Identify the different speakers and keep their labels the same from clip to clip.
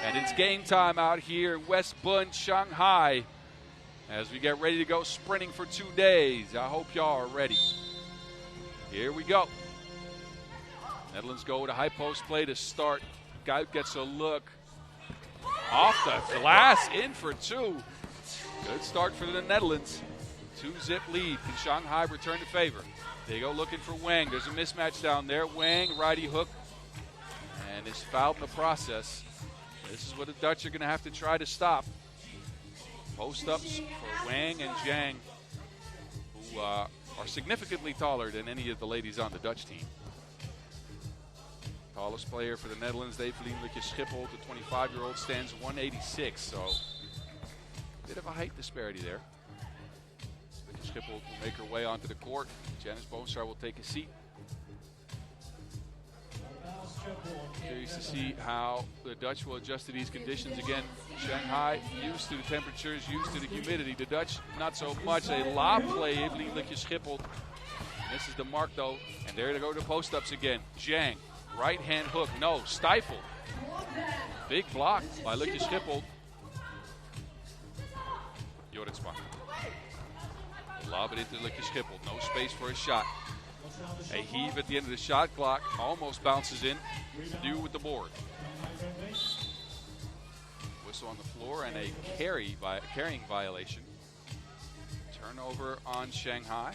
Speaker 1: And it's game time out here in West Bund, Shanghai, as we get ready to go sprinting for 2 days. I hope y'all are ready. Here we go. Netherlands go with a high post play to start. Guy gets a look. Off the glass, in for two. Good start for the Netherlands. 2-zip lead. Can Shanghai return the favor? They go looking for Wang. There's a mismatch down there. Wang, righty hook, and is fouled in the process. This is what the Dutch are going to have to try to stop. Post-ups for Wang and Zhang, who are significantly taller than any of the ladies on the Dutch team. Tallest player for the Netherlands, Evelien Schiphol, the 25-year-old, stands 186, so a bit of a height disparity there. Schiphol will make her way onto the court. Janice Boonstra will take a seat. Curious to see how the Dutch will adjust to these conditions. Again, Shanghai used to the temperatures, used to the humidity. The Dutch, not so much. A lob play, Evelien Schiphol. Misses the mark, though, and there to go to post-ups again. Zhang, right-hand hook, no, stifle. Big block by Schiphol. Joritsma. Lob it into Schiphol, no space for a shot. A heave at the end of the shot clock, almost bounces in. New with the board. Whistle on the floor and a carrying violation. Turnover on Shanghai.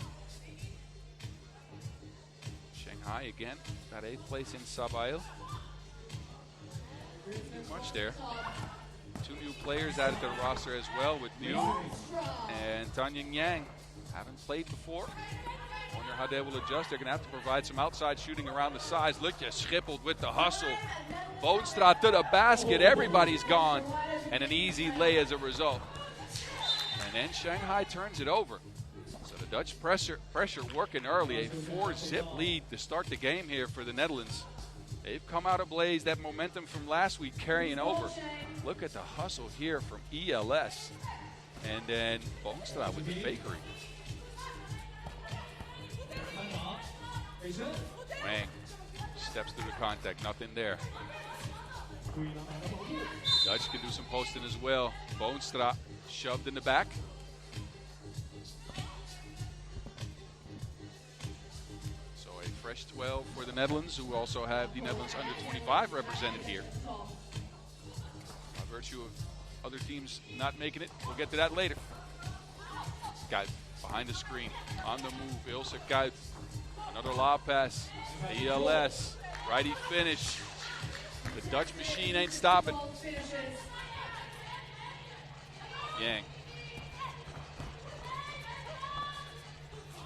Speaker 1: Shanghai again got 8th place in Sabail. Not much there. 2 new players added to the roster as well with New and Tanya Yang. Haven't played before. Wonder how they will adjust. They're going to have to provide some outside shooting around the sides. Look, Schiphol with the hustle. Boonstra to the basket. Everybody's gone. And an easy lay as a result. And then Shanghai turns it over. So the Dutch pressure working early. A 4-zip lead to start the game here for the Netherlands. They've come out ablaze. That momentum from last week carrying over. Look at the hustle here from ELS. And then Boonstra with the fakery. Wang steps through the contact, nothing there. Dutch can do some posting as well. Boonstra shoved in the back. So a fresh 12 for the Netherlands, who also have the Netherlands under 25 represented here. By virtue of other teams not making it, we'll get to that later. Guy behind the screen, on the move, Ilse Kuit. Another lob pass, ELS, righty finish. The Dutch machine ain't stopping. Yang.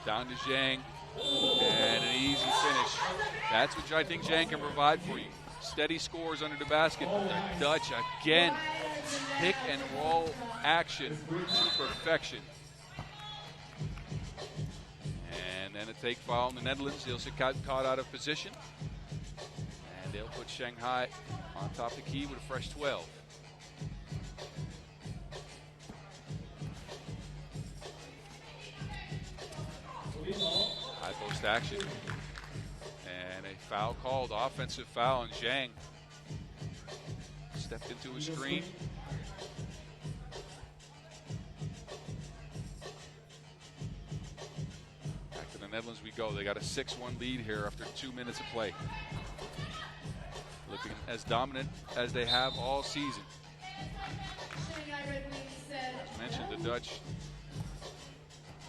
Speaker 1: Down to Zhang, and an easy finish. That's what I think Zhang can provide for you. Steady scores under the basket. The Dutch again, pick and roll action to perfection. And then a take foul on the Netherlands. Ilse Kuit caught out of position. And they'll put Shanghai on top of the key with a fresh 12. High post action. And a foul called, offensive foul on Zhang. Stepped into a screen. Netherlands we go. They got a 6-1 lead here after 2 minutes of play. Looking as dominant as they have all season.
Speaker 2: Shanghai Redwings said.
Speaker 1: As mentioned, the Dutch,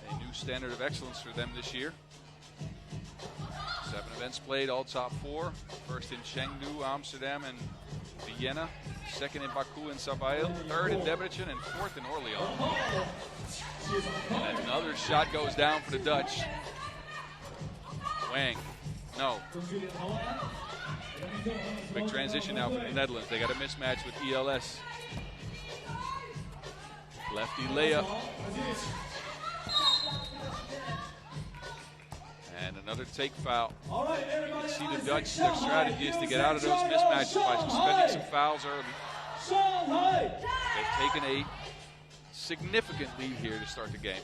Speaker 1: a new standard of excellence for them this year. 7 events played, all top 4. First in Chengdu, Amsterdam, and Vienna. Second in Baku and Sabail. Third in Debrecen, and 4th in Orléans. And another shot goes down for the Dutch. Wang, no. Big transition now for the Netherlands. They got a mismatch with ELS. Lefty layup. And another take foul. You can see the Dutch, their strategy is to get out of those mismatches by spending some fouls early. They've taken a significant lead here to start the game.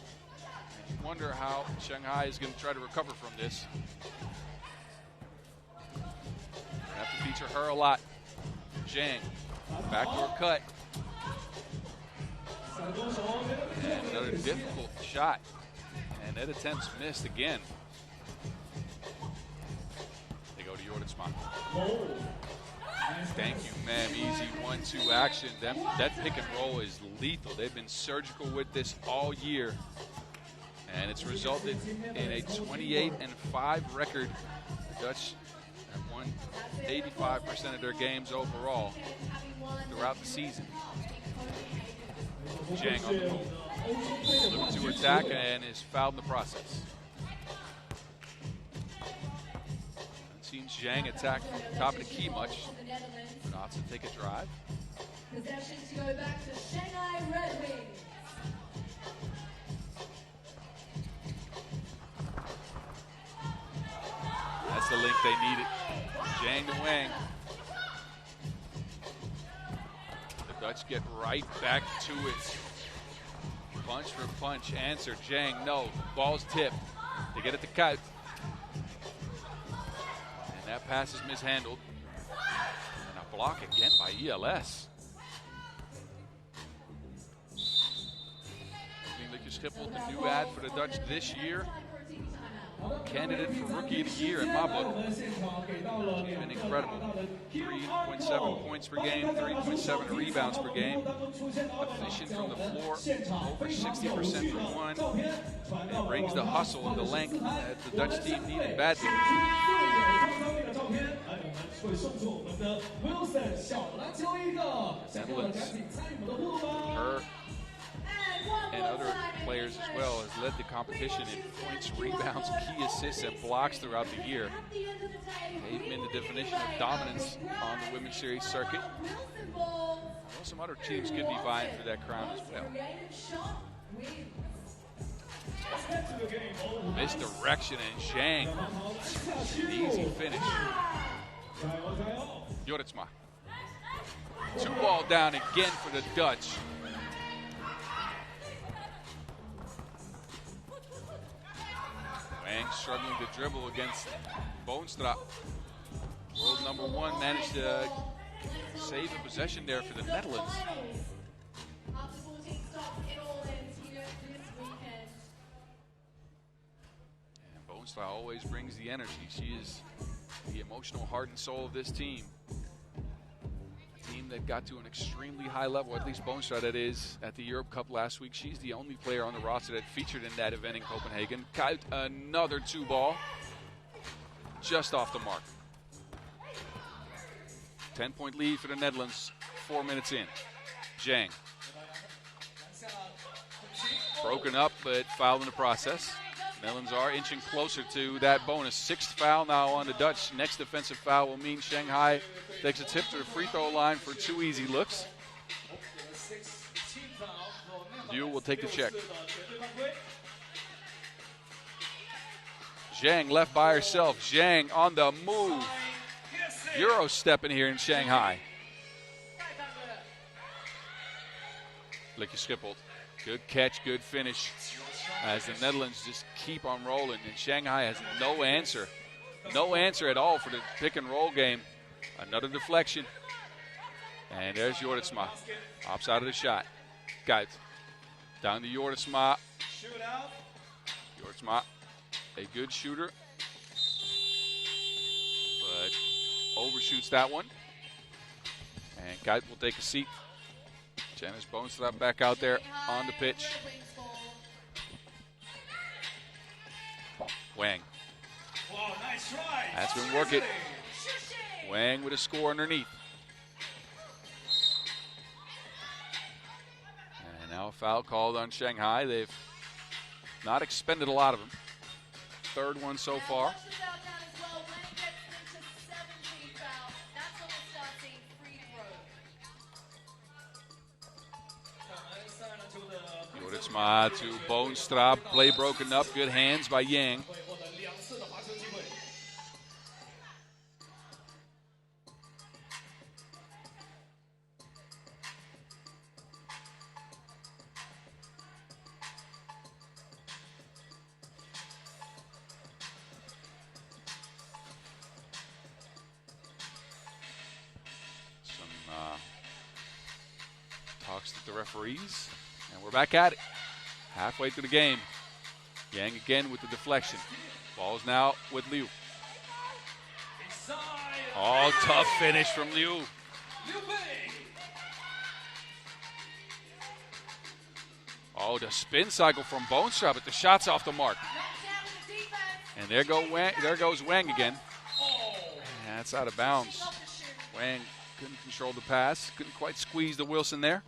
Speaker 1: And you wonder how Shanghai is going to try to recover from this. Have to feature her a lot. Zhang Backdoor cut. And another difficult shot. And that attempt's missed again. They go to Jordansma. Thank you, ma'am. Easy 1-2 action. That pick and roll is lethal. They've been surgical with this all year. And it's resulted in a 28-5 record. The Dutch have won 85% of their games overall throughout the season. Zhang on the move. Looking to attack and is fouled in the process. Seen Zhang attack from the top of the key much. Not to take a drive.
Speaker 2: Possession to go back to Shanghai Redwings.
Speaker 1: That's the link they needed. Zhang to Wang. The Dutch get right back to it. Punch for punch. Answer. Zhang, no. Ball's tipped. They get it to Kuyt. And that pass is mishandled. And a block again by ELS. Schiphol, the new ad for the Dutch this year. Candidate for Rookie of the Year in my book. He's been incredible. 3.7 points per game, 3.7 rebounds per game. Efficient from the floor, over 60% from one. And brings the hustle and the length that the Dutch team needed badly. Netherlands, her and other players as well, has led the competition in points, rebounds, key assists, and blocks throughout the year. They've been the definition of dominance on the Women's Series circuit. Well, some other teams could be vying for that crown as well. Misdirection and Zhang. An easy finish. Jordansma. 2-ball down again for the Dutch. Wang struggling to dribble against Boonstra. World number one managed to save a possession there for the Netherlands. And Boonstra always brings the energy. She is the emotional heart and soul of this team. A team that got to an extremely high level, at least Boonstra that is, at the Europe Cup last week. She's the only player on the roster that featured in that event in Copenhagen. Kuyt, another 2-ball. Just off the mark. 10-point lead for the Netherlands, 4 minutes in. Zhang. Broken up, but fouled in the process. Netherlands are inching closer to that bonus. 6th foul now on the Dutch. Next defensive foul will mean Shanghai takes a tip to the free throw line for 2 easy looks. Liu will take the check. Zhang left by herself. Zhang on the move. Euro stepping here in Shanghai. Licky Schiphol. Good catch, good finish. As the Netherlands just keep on rolling. And Shanghai has no answer. No answer at all for the pick and roll game. Another deflection. And there's Jordansma. Opposite of the shot. Kuyt. Down to Jordansma. Jordansma, a good shooter. But overshoots that one. And Kuyt will take a seat. Janice Boonstra back out there on the pitch. Wang. That's been working. Wang with a score underneath. And now a foul called on Shanghai. They've not expended a lot of them. 3rd one so far. Jordansma to Boonstra. Play broken up. Good hands by Yang. the referees. And we're back at it. Halfway through the game. Yang again with the deflection. Ball's now with Liu. Oh, tough finish from Liu. Oh, the spin cycle from Bonestrap, but the shot's off the mark. And there goes Wang again. And that's out of bounds. Wang couldn't control the pass. Couldn't quite squeeze the Wilson there.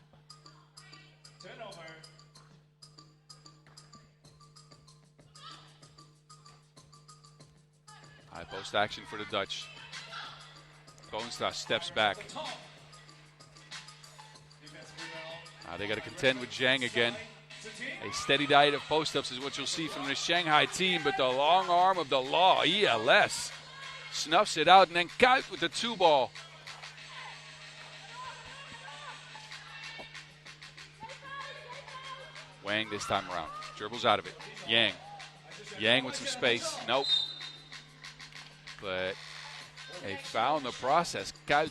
Speaker 1: High post action for the Dutch. Bonestrap steps back. Now they got to contend with Zhang again. A steady diet of post-ups is what you'll see from the Shanghai team, but the long arm of the law, ELS, snuffs it out, and then Kaut with the 2-ball. Wang this time around. Dribbles out of it. Yang with some space. Nope. But a foul in the process. Kaut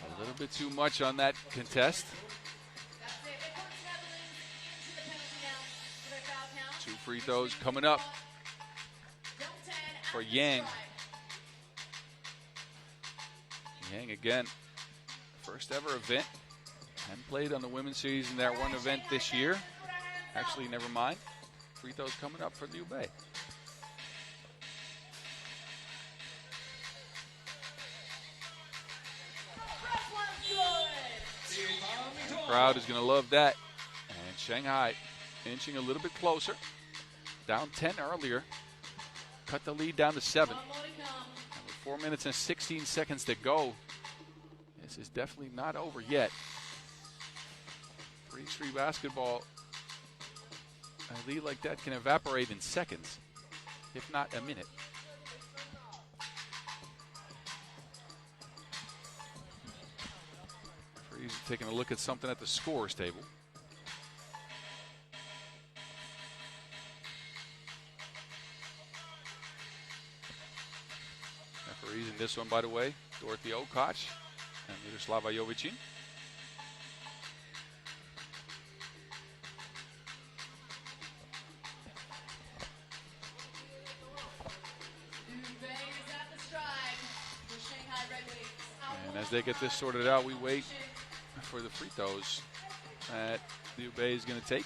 Speaker 1: a little bit too much on that contest. 2 free throws coming up for Yang. Yang again, first ever event. Hadn't played on the women's series in that one event this year. Actually, never mind. Free throws coming up for Liu Bei. The crowd is going to love that. And Shanghai inching a little bit closer. Down 10 earlier. Cut the lead down to 7. And with 4 minutes and 16 seconds to go, this is definitely not over yet. For H3 basketball, a lead like that can evaporate in seconds, if not a minute. Referees are taking a look at something at the scores table. Referees in this one, by the way, Dorothy Okoch and Miroslava Jovicin. And as they get this sorted out, we wait for the free throws that Liu Bei is going to take.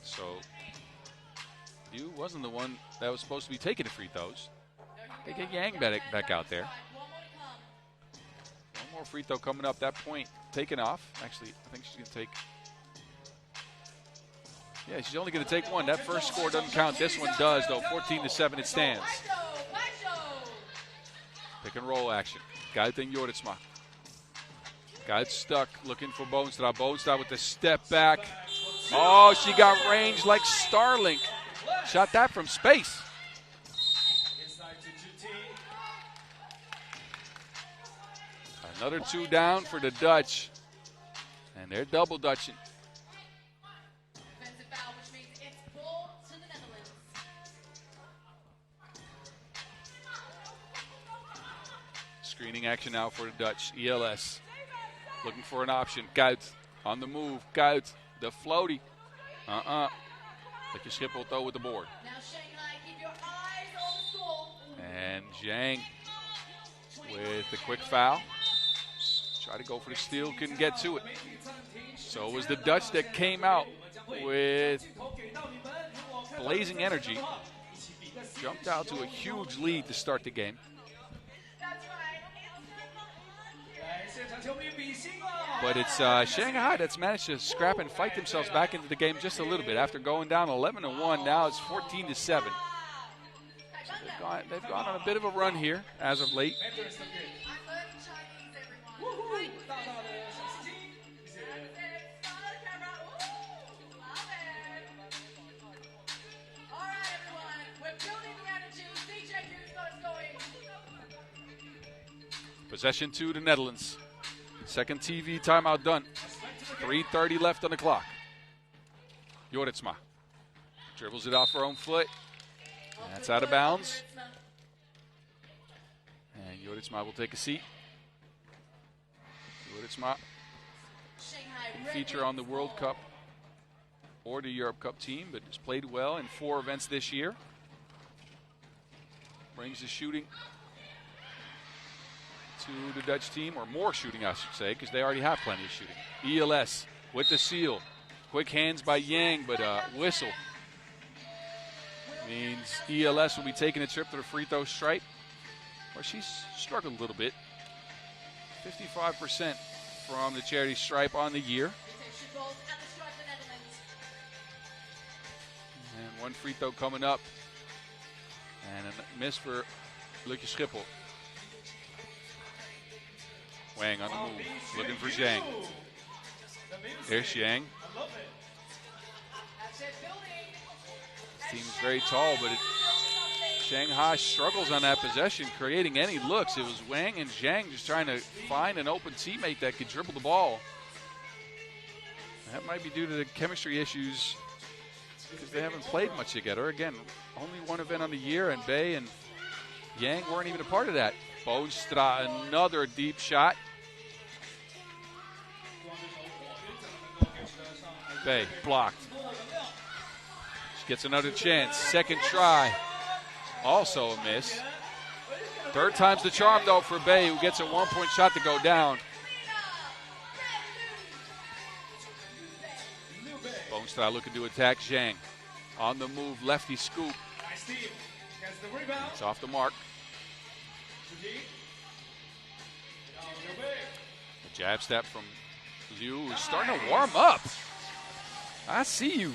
Speaker 1: So Liu wasn't the one that was supposed to be taking the free throws. They get Yang back out there. One more free throw coming up. That point taken off. Actually, I think she's going to take. Yeah, she's only going to take one. That first score doesn't count. This one does, though. 14-7 it stands. Pick and roll action. Kaut and Joritsma. Got stuck looking for Bonestrap. Bonestrap with the step back. Oh, she got range like Starlink. Shot that from space. Another 2 down for the Dutch. And they're double Dutching. Screening action now for the Dutch. ELS looking for an option. Kaut on the move. Kaut, the floaty. Lekker Schiphol though with the board.
Speaker 2: Now Shanghai, keep your eyes on the score.
Speaker 1: And Zhang with the quick foul. Tried to go for the steal, couldn't get to it. So it was the Dutch that came out with blazing energy. Jumped out to a huge lead to start the game. But it's Shanghai that's managed to scrap and fight themselves back into the game just a little bit. After going down 11-1, now it's 14-7. So they've gone on a bit of a run here as of late. Possession 2 to Netherlands. Second TV timeout done. 3:30 left on the clock. Joritsma dribbles it off her own foot. That's out of bounds. And Joritsma will take a seat. Joritsma, feature on the World Cup or the Europe Cup team, but has played well in 4 events this year. Brings the shooting to the Dutch team, or more shooting, I should say, because they already have plenty of shooting. ELS with the seal. Quick hands by Yang, but whistle means ELS will be taking a trip to the free throw stripe, where she's struggled a little bit. 55% from the charity stripe on the year. And 1 free throw coming up. And a miss for Lucky Schiphol. Wang on the move, looking for Zhang. There's Zhang. Team's very tall, but Shanghai struggles on that possession, creating any looks. It was Wang and Zhang just trying to find an open teammate that could dribble the ball. That might be due to the chemistry issues because they haven't played much together. Again, only 1 event on the year, and Bay and Yang weren't even a part of that. Boonstra, another deep shot. Bay blocked. She gets another chance. Second try. Also a miss. 3rd time's the charm, though, for Bay, who gets a 1-point shot to go down. Boonstra looking to attack Zhang. On the move, lefty scoop. It's off the mark. A jab step from Liu, who's starting to warm up. I see you,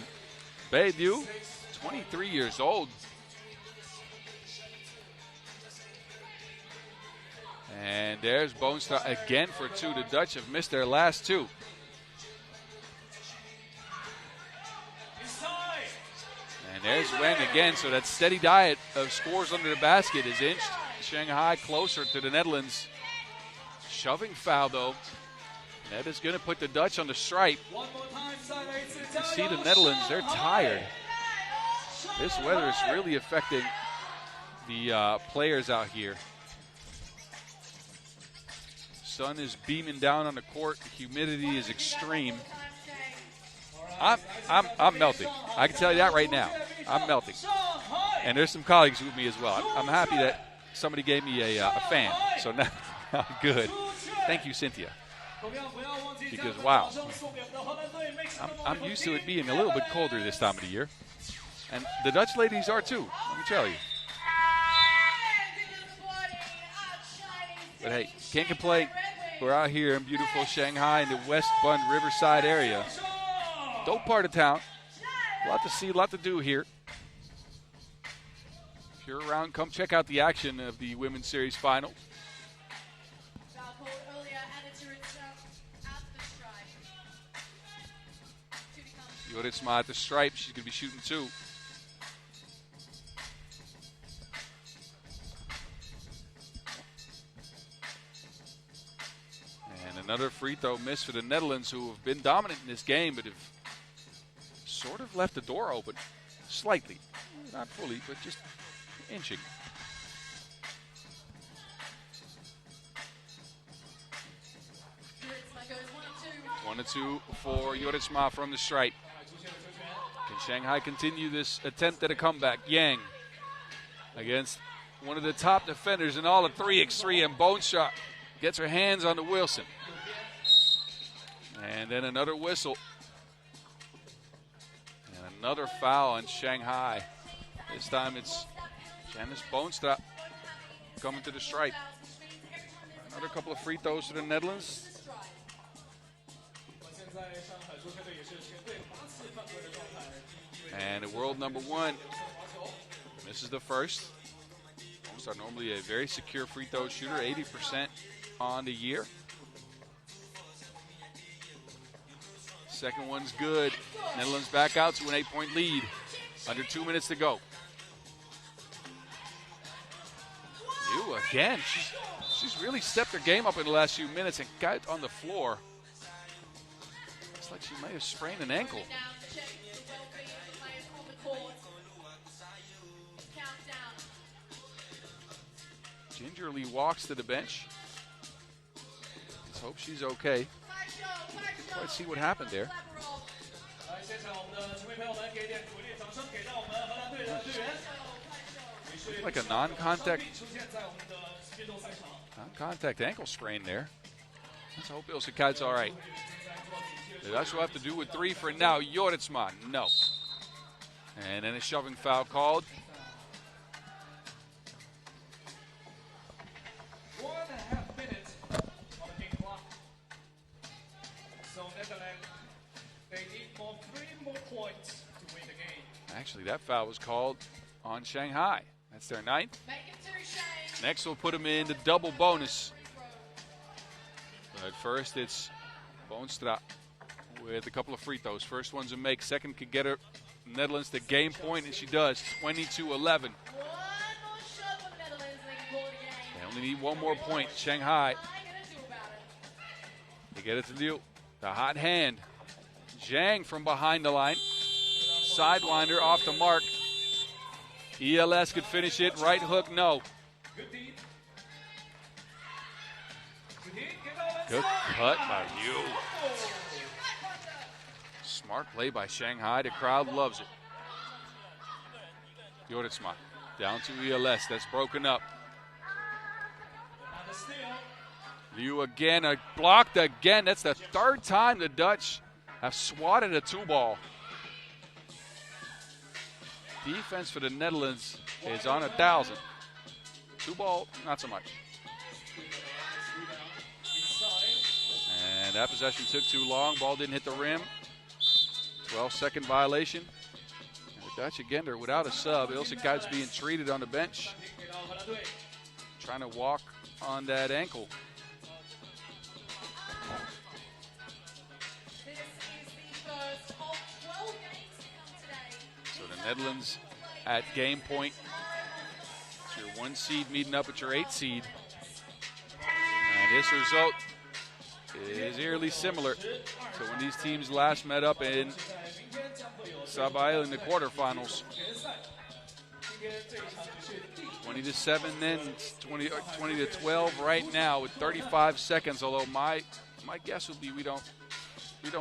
Speaker 1: Bay Liu, 23 years old. And there's Boonstra again for 2. The Dutch have missed their last 2. And there's Wang again, so that steady diet of scores under the basket has inched Shanghai closer to the Netherlands. Shoving foul, though. That is going to put the Dutch on the stripe. You see the Netherlands, they're tired. This weather is really affecting the players out here. Sun is beaming down on the court. The humidity is extreme. I'm melting. I can tell you that right now. I'm melting. And there's some colleagues with me as well. I'm happy that somebody gave me a fan. So now I'm good. Thank you, Cynthia. Because, wow, I'm used to it being a little bit colder this time of the year. And the Dutch ladies are too, let me tell you. But hey, can't complain. We're out here in beautiful Shanghai in the West Bund Riverside area. Dope part of town. A lot to see, a lot to do here. If you're around, come check out the action of the Women's Series Final. Joritsma at the stripe. She's going to be shooting 2. And another free throw miss for the Netherlands, who have been dominant in this game, but have sort of left the door open slightly. Not fully, but just inching. One and two for Joritsma from the stripe. Can Shanghai continue this attempt at a comeback? Yang against one of the top defenders in all of 3x3, and Boonstra gets her hands on the Wilson. And then another whistle. And another foul on Shanghai. This time it's Janice Boonstra coming to the stripe. Another couple of free throws to the Netherlands. And the world number 1 misses the first. Boonstra normally a very secure free throw shooter, 80% on the year. Second one's good. Netherlands back out to an 8-point lead. Under 2 minutes to go. You again. She's She's really stepped her game up in the last few minutes and got on the floor. It's like she might have sprained an ankle. Gingerly walks to the bench. Let's hope she's okay. Let's see what happened there. Like a non-contact ankle sprain there. Let's hope Ilse Kite's all right. That's what we'll have to do with 3 for now. Joritsma, no. And then a shoving foul called.
Speaker 3: 1.5 minutes on the game clock. So Netherlands, they need 3 more points to win the game.
Speaker 1: Actually, that foul was called on Shanghai. That's their 9th. Next, we'll put them in the double bonus. But first, it's Boonstra with a couple of free throws. First one's a make. Second could get her Netherlands the game point, and she does. 22-11. They only need one more point. Shanghai. They get it to deal. The hot hand. Zhang from behind the line. Sidewinder off the mark. ELS could finish it. Right hook, no. Good cut by you. Smart play by Shanghai. The crowd loves it. Joritsma down to ELS. That's broken up. Liu again, blocked again. That's the 3rd time the Dutch have swatted a 2-ball. Defense for the Netherlands is on 1,000. 2-ball, not so much. And that possession took too long. Ball didn't hit the rim. 12-second violation. And the Dutch again are without a sub. Ilse Kite's being treated on the bench. Trying to walk on that ankle. So the Netherlands at game point. It's your 1 seed meeting up with your 8 seed. And this result is eerily similar to when these teams last met up in Saba in the quarterfinals. 20-7 then, 20-12 right now with 35 seconds, although my guess would be we don't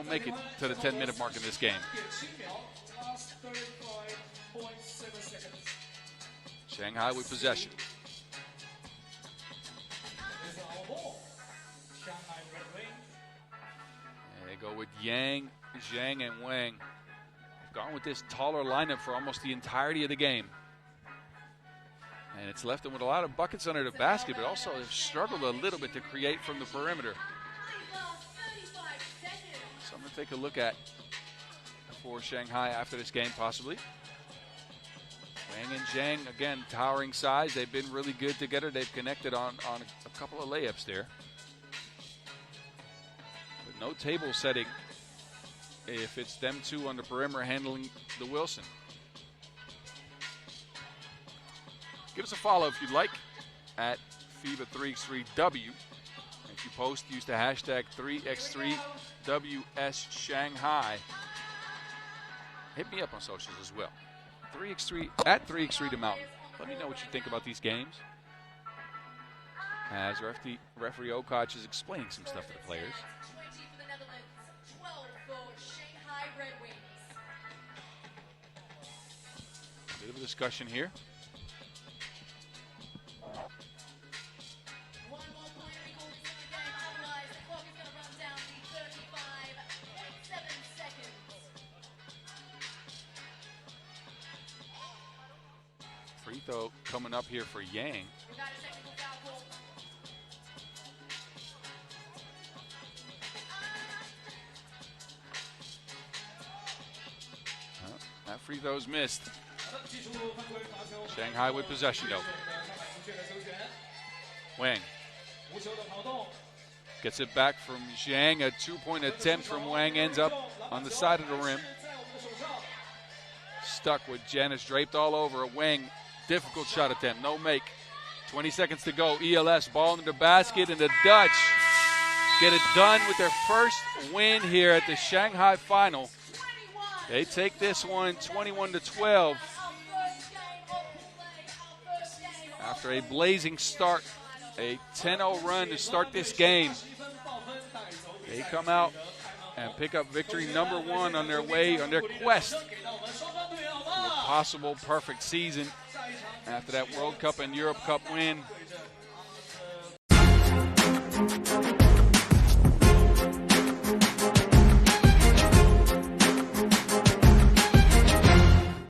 Speaker 1: make it to the 10-minute mark in this game. Shanghai with possession. And they go with Yang, Zhang, and Wang. Gone with this taller lineup for almost the entirety of the game. And it's left them with a lot of buckets under the basket, but also they've struggled a little bit to create from the perimeter. Something to take a look at for Shanghai after this game, possibly. Wang and Zhang, again, towering size. They've been really good together. They've connected on a couple of layups there. But no table setting if it's them two on the perimeter handling the Wilson. Give us a follow if you'd like at FIBA 3x3W. If you post, use the hashtag 3x3WS Hit me up on socials as well. 3x3 at 3x3 the Mountain. Let me know what you think about these games. As referee Okoch is explaining some stuff to the players.
Speaker 2: 20 for the Netherlands, 12 for Shanghai Redwings.
Speaker 1: A bit of a discussion here.
Speaker 2: One more point recalled in the game, otherwise the clock is going to run down to 35.7 seconds.
Speaker 1: Free throw coming up here for Yang.
Speaker 2: Without a technical foul call.
Speaker 1: That free throw's missed. Shanghai with possession though. Wang gets it back from Zhang. A 2-point attempt from Wang ends up on the side of the rim. Stuck with Janice draped all over. Wang, difficult shot attempt, no make. 20 seconds to go. ELS ball into the basket, and the Dutch get it done with their first win here at the Shanghai Final. They take this one 21-12 after a blazing start, a 10-0 run to start this game. They come out and pick up victory number 1 on their way, on their quest to a possible perfect season after that World Cup and Europe Cup win.